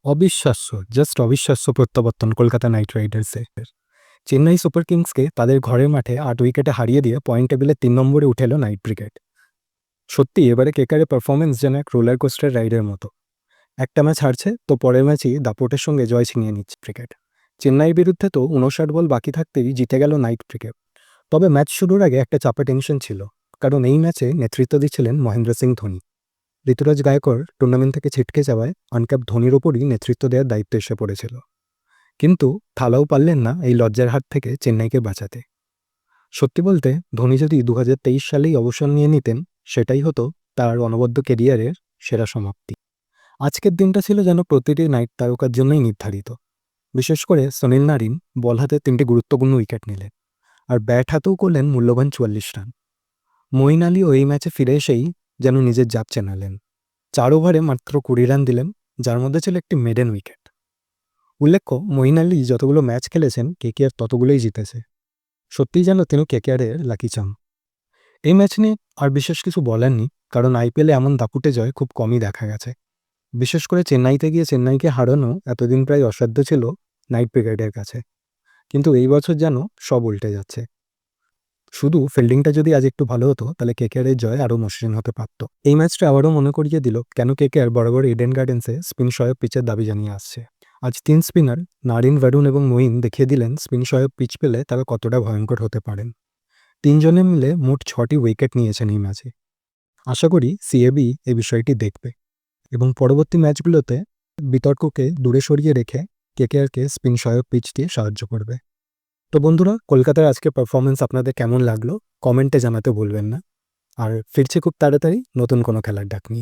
অবিশ্বাস্য, জাস্ট অবিশ্বাস্য প্রত্যাবর্তন কলকাতা নাইট রাইডার্সের। চেন্নাই সুপার কিংসকে তাদের ঘরের মাঠে ৮ উইকেটে হারিয়ে দিয়ে পয়েন্ট টেবিলে ৩ নম্বরে উঠে এলো নাইট ব্রিগেড। সত্যি এবারে কেকেআরের পারফরম্যান্স যেন এক রোলার কোস্টার রাইডের মতো। একটা ম্যাচ হারছে তো পরের ম্যাচই দাপটের সঙ্গে জয় ছিনিয়ে নিচ্ছে ক্রিকেট। চেন্নাইয়ের বিরুদ্ধে তো ৫৯ বল বাকি থাকতেই জিতে গেল নাইট ব্রিগেড। তবে ম্যাচ শুরুর আগে একটা চাপা টেনশন ছিল, কারণ এই ম্যাচে নেতৃত্ব দিচ্ছিলেন মহেন্দ্র সিং ধোনি। ঋতুরাজ গায়কর টুর্নামেন্ট থেকে ছিটকে যাওয়ায় আনক্যাপ ধোনির ওপরই নেতৃত্ব দেওয়ার দায়িত্ব এসে পড়েছিল। কিন্তু থালাও পারলেন না এই লজ্জার হাত থেকে চেন্নাইকে বাঁচাতে। সত্যি বলতে ধোনি যদি ২০২৩ সালেই অবসর নিয়ে নিতেন, সেটাই হতো তার অনবদ্য কেরিয়ারের সেরা সমাপ্তি। আজকের দিনটা ছিল যেন প্রতিটি নাইট তারকার জন্যই নির্ধারিত। বিশেষ করে সুনীল নারিন বল হাতে ৩টি গুরুত্বপূর্ণ উইকেট নিলেন, আর ব্যাট হাতেও করলেন মূল্যবান ৪৪ রান। মঈন আলীও এই ম্যাচে ফিরে এসেই যেন নিজের জাত চেনালেন। ৪ ওভারে মাত্র ২০ রান দিলেন, যার মধ্যে ছিল একটি মেডেন উইকেট। উল্লেখ্য, মঈন আলী যতগুলো ম্যাচ খেলেছেন কেকেআর ততগুলোই জিতেছে। সত্যিই যেন তিনি কেকেআরের লাকি চাম। এই ম্যাচ নিয়ে আর বিশেষ কিছু বলার নেই, কারণ আইপিএলে এমন দাপুটে জয় খুব কমই দেখা গেছে। বিশেষ করে চেন্নাইতে গিয়ে চেন্নাইকে হারানো এতদিন প্রায় অসাধ্য ছিল নাইট ব্রিগেডের কাছে। কিন্তু এই বছর যেন সব উল্টে যাচ্ছে। শুধু ফিল্ডিংটা যদি আজ একটু ভালো হতো, তাহলে কেকেআরের জয় আরও মসৃণ হতে পারত। এই ম্যাচটা আবারও মনে করিয়ে দিল কেন কেকেআর বরাবর ইডেন গার্ডেন্সে স্পিন সহায়ক পিচের দাবি জানিয়ে আসছে। আজ ৩ স্পিনার নারিন, ভারুণ এবং মঈন দেখিয়ে দিলেন স্পিন সহায়ক পিচ পেলে তারা কতটা ভয়ঙ্কর হতে পারেন। ৩ জনে মিলে মোট ৬টি উইকেট নিয়েছেন এই ম্যাচে। আশা করি সিএবি এই বিষয়টি দেখবে এবং পরবর্তী ম্যাচগুলোতে বিতর্ককে দূরে সরিয়ে রেখে কেকেআরকে স্পিন সহায়ক পিচ দিয়ে সাহায্য করবে। তো বন্ধুরা, কলকাতার আজকের পারফরমেন্স আপনাদের কেমন লাগলো কমেন্টে জানাতে ভুলবেন না। আর ফিরছে খুব তাড়াতাড়ি নতুন কোনো খেলার ডাক নিয়ে।